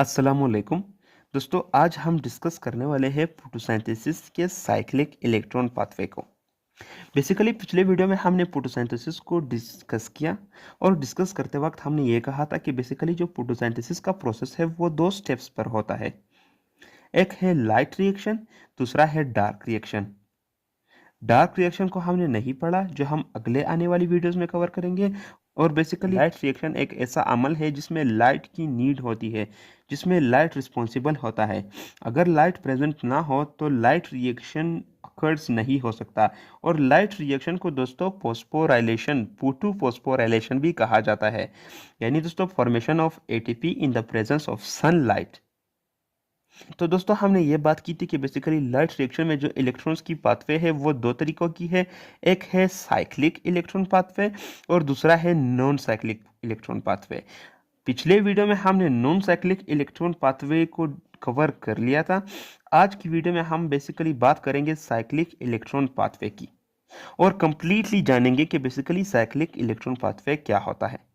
अस्सलामुअलैकुम दोस्तों, आज हम डिस्कस करने वाले हैं फोटोसिंथेसिस के साइक्लिक इलेक्ट्रॉन पाथवे को। बेसिकली पिछले वीडियो में हमने फोटोसिंथेसिस को डिस्कस किया और डिस्कस करते वक्त हमने ये कहा था कि बेसिकली जो फोटोसिंथेसिस का प्रोसेस है वो दो स्टेप्स पर होता है। एक है लाइट रिएक्शन, दूसरा है डार्क रिएक्शन। डार्क रिएक्शन को हमने नहीं पढ़ा, जो हम अगले आने वाली वीडियोस में कवर करेंगे। और बेसिकली लाइट रिएक्शन एक ऐसा अमल है जिसमें लाइट की नीड होती है, जिसमें लाइट रिस्पॉन्सिबल होता है। अगर लाइट प्रेजेंट ना हो तो लाइट रिएक्शन अकर्स नहीं हो सकता। और लाइट रिएक्शन को दोस्तों फोस्फोराइलेशन, फोटो फोस्फोराइलेशन भी कहा जाता है, यानी दोस्तों formation of ATP in the presence of sunlight. तो दोस्तों हमने ये बात की थी कि बेसिकली लाइट रिएक्शन में जो इलेक्ट्रॉन्स की पाथवे है वो दो तरीकों की है। एक है साइक्लिक इलेक्ट्रॉन पाथवे और दूसरा है नॉन साइक्लिक इलेक्ट्रॉन पाथवे। पिछले वीडियो में हमने नॉन साइक्लिक इलेक्ट्रॉन पाथवे को कवर कर लिया था। आज की वीडियो में हम बेसिकली बात करेंगे साइक्लिक इलेक्ट्रॉन पाथवे की और कंप्लीटली जानेंगे कि बेसिकली साइक्लिक इलेक्ट्रॉन पाथवे क्या होता है।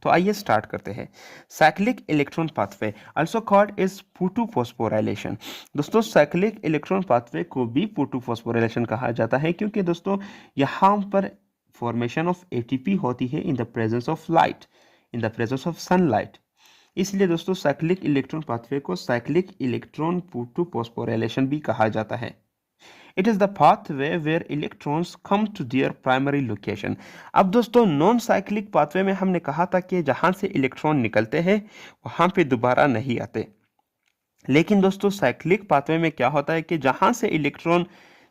तो आइए स्टार्ट करते हैं। Cyclic electron pathway also called is photo phosphorylation. दोस्तों साइक्लिक इलेक्ट्रॉन पाथवे को भी फोटो फोस्फोराइलेशन कहा जाता है, क्योंकि दोस्तों यहाँ पर फॉर्मेशन ऑफ एटीपी होती है in the presence of light, in the presence of sunlight. इसलिए दोस्तों साइक्लिक इलेक्ट्रॉन पाथवे को साइक्लिक इलेक्ट्रॉन फोटो फोस्फोराइलेशन भी कहा जाता है। It is the pathway where electrons come to their primary location. अब दोस्तों नॉन साइक्लिक पाथवे में हमने कहा था कि जहां से इलेक्ट्रॉन निकलते हैं वहां पे दोबारा नहीं आते। लेकिन दोस्तों साइक्लिक पाथवे में क्या होता है कि जहां से इलेक्ट्रॉन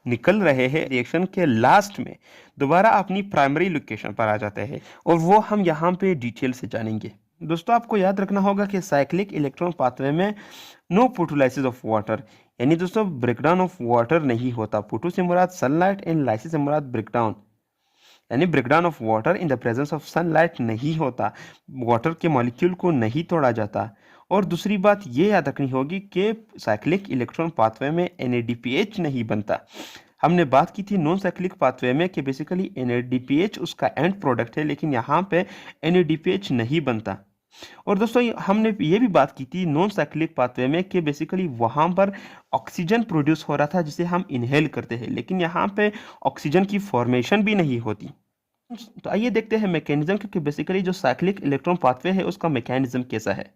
निकल रहे हैं रिएक्शन के लास्ट में दोबारा अपनी प्राइमरी लोकेशन पर आ जाते हैं, और वो हम यहाँ पे डिटेल से जानेंगे। दोस्तों आपको याद रखना होगा कि साइक्लिक इलेक्ट्रॉन पाथवे में नो फोटोलाइसिस ऑफ वाटर, यानी दोस्तों ब्रेकडाउन ऑफ वाटर नहीं होता। फोटो से मुराद सनलाइट एंड लाइसिस से मुराद ब्रेकडाउन, यानी breakdown of water in the presence of sunlight नहीं होता। वाटर के मॉलिक्यूल को नहीं तोड़ा जाता। और दूसरी बात ये याद रखनी होगी कि साइक्लिक इलेक्ट्रॉन पाथवे में NADPH नहीं बनता। हमने बात की थी नॉन साइक्लिक पाथवे में कि बेसिकली NADPH उसका एंड प्रोडक्ट है, लेकिन यहाँ पे NADPH नहीं बनता। और दोस्तों हमने ये भी बात की थी नॉन साइक्लिक पाथवे में कि बेसिकली वहाँ पर ऑक्सीजन प्रोड्यूस हो रहा था जिसे हम इनहेल करते हैं, लेकिन यहाँ पे ऑक्सीजन की फॉर्मेशन भी नहीं होती। तो आइए देखते हैं मैकेनिज्म, क्योंकि बेसिकली जो साइक्लिक इलेक्ट्रॉन पाथवे है उसका मैकेनिज्म कैसा है।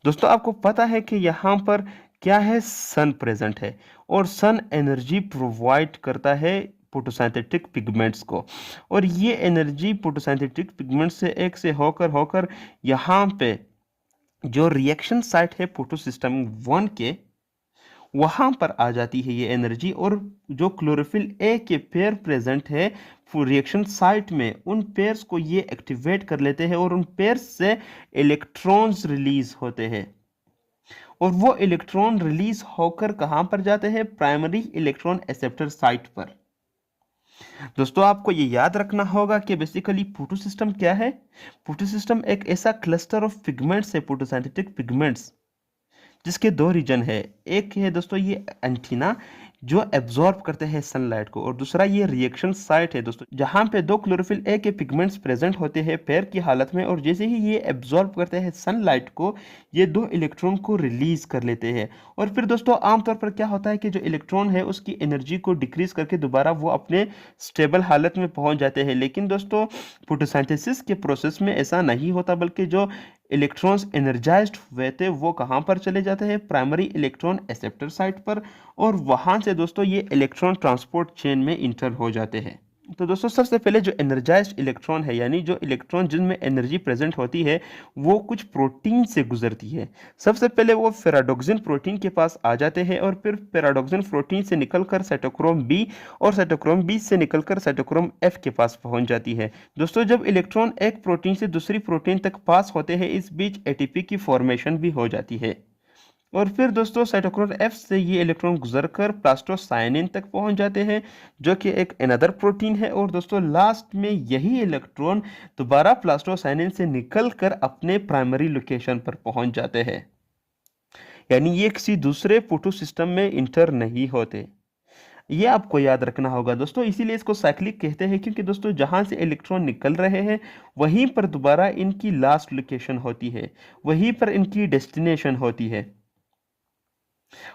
दोस्तों आपको पता है कि यहाँ पर क्या है, सन प्रेजेंट है और सन एनर्जी प्रोवाइड करता है फोटोसिंथेटिक पिगमेंट्स को। और ये एनर्जी फोटोसिंथेटिक पिगमेंट से एक से होकर होकर यहाँ पे जो रिएक्शन साइट है फोटो सिस्टम 1 के, वहां पर आ जाती है ये एनर्जी। और जो क्लोरोफिल ए के पेयर प्रेजेंट है रिएक्शन साइट में, उन पेयर्स को ये एक्टिवेट कर लेते हैं और उन पेयर्स से इलेक्ट्रॉन्स रिलीज होते हैं। और वो इलेक्ट्रॉन रिलीज होकर कहां पर जाते हैं, प्राइमरी इलेक्ट्रॉन एक्सेप्टर साइट पर। दोस्तों आपको ये याद रखना होगा कि बेसिकली फोटो सिस्टम क्या है। फोटो सिस्टम एक ऐसा क्लस्टर ऑफ पिगमेंट्स है, फोटोसिंथेटिक पिगमेंट्स, जिसके दो रीजन है। एक है दोस्तों ये एंटीना जो एब्जॉर्ब करते हैं सनलाइट को, और दूसरा ये रिएक्शन साइट है दोस्तों, जहां पे दो क्लोरोफिल ए के पिगमेंट्स प्रेजेंट होते हैं पेयर की हालत में, और जैसे ही ये एब्जॉर्ब करते हैं सनलाइट को, ये दो इलेक्ट्रॉन को रिलीज कर लेते हैं। और फिर दोस्तों आमतौर पर क्या होता है कि जो इलेक्ट्रॉन है उसकी एनर्जी को डिक्रीज करके दोबारा वो अपने स्टेबल हालत में पहुंच जाते हैं। लेकिन दोस्तों फोटोसिंथेसिस के प्रोसेस में ऐसा नहीं होता, बल्कि जो इलेक्ट्रॉन्स एनर्जाइज्ड हुए थे वो कहां पर चले जाते हैं, प्राइमरी इलेक्ट्रॉन एक्सेप्टर साइट पर, और वहां से दोस्तों ये इलेक्ट्रॉन ट्रांसपोर्ट चेन में इंटर हो जाते हैं। तो दोस्तों सबसे पहले जो एनर्जाइज्ड इलेक्ट्रॉन है, यानी जो इलेक्ट्रॉन जिनमें एनर्जी प्रेजेंट होती है, वो कुछ प्रोटीन से गुजरती है। सबसे पहले वो फेराडोक्सिन प्रोटीन के पास आ जाते हैं, और फिर फेराडोक्सिन प्रोटीन से निकलकर साइटोक्रोम बी, और साइटोक्रोम बी से निकलकर साइटोक्रोम एफ के पास पहुंच जाती है। दोस्तों जब इलेक्ट्रॉन एक प्रोटीन से दूसरी प्रोटीन तक पास होते हैं, इस बीच एटीपी की फॉर्मेशन भी हो जाती है। और फिर दोस्तों साइटोक्रोम एफ से ये इलेक्ट्रॉन गुजरकर प्लास्टोसाइनिन तक पहुंच जाते हैं, जो कि एक अनदर प्रोटीन है। और दोस्तों लास्ट में यही इलेक्ट्रॉन दोबारा प्लास्टोसाइनिन से निकलकर अपने प्राइमरी लोकेशन पर पहुंच जाते हैं, यानी ये किसी दूसरे फोटो सिस्टम में इंटर नहीं होते। ये आपको याद रखना होगा दोस्तों। इसीलिए इसको साइक्लिक कहते हैं, क्योंकि दोस्तों जहां से इलेक्ट्रॉन निकल रहे हैं वहीं पर दोबारा इनकी लास्ट लोकेशन होती है, वहीं पर इनकी डेस्टिनेशन होती है।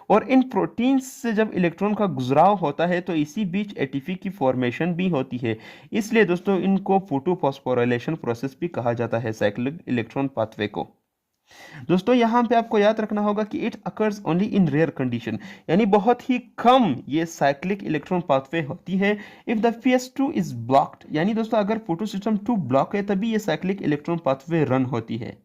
और इन प्रोटीन्स से जब इलेक्ट्रॉन का गुजराव होता है तो इसी बीच एटीपी की फॉर्मेशन भी होती है। इसलिए दोस्तों इनको फोटोफॉस्फोराइलेशन प्रोसेस भी कहा जाता है, साइक्लिक इलेक्ट्रॉन पाथवे को। दोस्तों यहाँ पे आपको याद रखना होगा कि it occurs only in rare condition, यानी बहुत ही कम ये साइक्लिक इलेक्ट्रॉन पाथवे होती है। If the PS2 is blocked, यानी दोस्तों अगर फोटो सिस्टम 2 ब्लॉक है तभी ये साइक्लिक इलेक्ट्रॉन पाथवे रन होती है।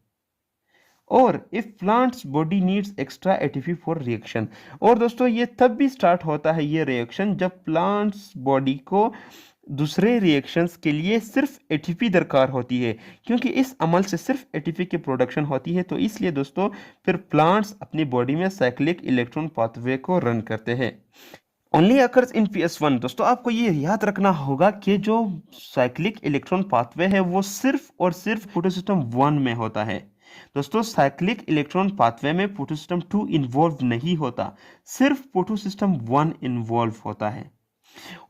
और if plants body needs extra ATP for reaction, और दोस्तों ये तब भी स्टार्ट होता है ये रिएक्शन जब प्लांट्स बॉडी को दूसरे रिएक्शंस के लिए सिर्फ एटीपी दरकार होती है, क्योंकि इस अमल से सिर्फ एटीपी की प्रोडक्शन होती है। तो इसलिए दोस्तों फिर प्लांट्स अपनी बॉडी में साइक्लिक इलेक्ट्रॉन पाथवे को रन करते हैं। Only occurs in PS1। दोस्तों आपको ये याद रखना होगा कि जो साइक्लिक इलेक्ट्रॉन पाथवे है वो सिर्फ और सिर्फ फोटोसिस्टम 1 में होता है। दोस्तों साइक्लिक इलेक्ट्रॉन पाथवे में फोटोसिस्टम 2 इन्वॉल्व नहीं होता, सिर्फ फोटोसिस्टम 1 इन्वॉल्व होता है।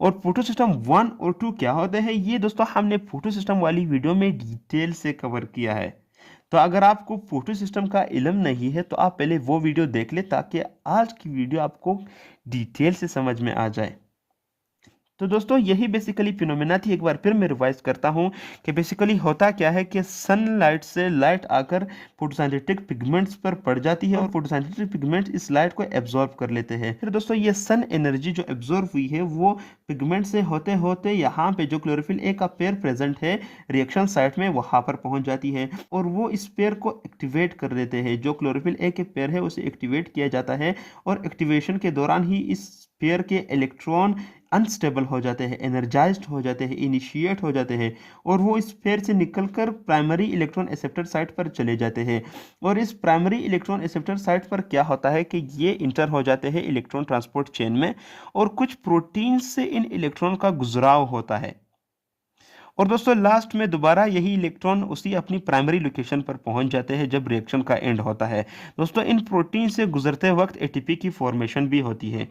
और फोटोसिस्टम 1 और 2 क्या होते हैं, ये दोस्तों हमने फोटोसिस्टम वाली वीडियो में डिटेल से कवर किया है। तो अगर आपको फोटो सिस्टम का इल्म नहीं है तो आप पहले वो वीडियो देख ले, ताकि आज की वीडियो आपको डिटेल से समझ में आ जाए। तो दोस्तों यही बेसिकली फिनोमेना थी। एक बार फिर मैं रिवाइज करता हूँ कि बेसिकली होता क्या है कि सनलाइट से लाइट आकर फोटोसिंथेटिक पिगमेंट्स पर पड़ जाती है और फोटोसिंथेटिक पिगमेंट्स इस लाइट को एब्जॉर्ब कर लेते हैं। फिर दोस्तों ये सन एनर्जी जो एब्जॉर्ब हुई है वो पिगमेंट से होते होते यहाँ पे जो क्लोरोफिल ए का पेयर प्रेजेंट है रिएक्शन साइट में वहां पर पहुंच जाती है और वो इस पेयर को एक्टिवेट कर देते हैं। जो क्लोरोफिल ए के पेयर है उसे एक्टिवेट किया जाता है और एक्टिवेशन के दौरान ही इस पेयर के इलेक्ट्रॉन अनस्टेबल हो जाते हैं, एनर्जाइज्ड हो जाते हैं, इनिशिएट हो जाते हैं और वो इस पेयर से निकलकर प्राइमरी इलेक्ट्रॉन एक्सेप्टर साइट पर चले जाते हैं। और इस प्राइमरी इलेक्ट्रॉन एक्सेप्टर साइट पर क्या होता है कि ये इंटर हो जाते हैं इलेक्ट्रॉन ट्रांसपोर्ट चेन में और कुछ प्रोटीन से इन इलेक्ट्रॉन का गुजराव होता है। और दोस्तों लास्ट में दोबारा यही इलेक्ट्रॉन उसी अपनी प्राइमरी लोकेशन पर पहुंच जाते हैं जब रिएक्शन का एंड होता है। दोस्तों इन प्रोटीन से गुजरते वक्त एटीपी की फॉर्मेशन भी होती है।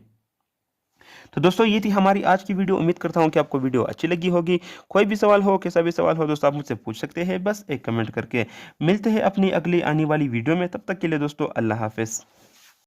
तो दोस्तों ये थी हमारी आज की वीडियो। उम्मीद करता हूँ कि आपको वीडियो अच्छी लगी होगी। कोई भी सवाल हो, कैसा भी सवाल हो दोस्तों आप मुझसे पूछ सकते हैं, बस एक कमेंट करके। मिलते हैं अपनी अगली आने वाली वीडियो में, तब तक के लिए दोस्तों अल्लाह हाफिज़।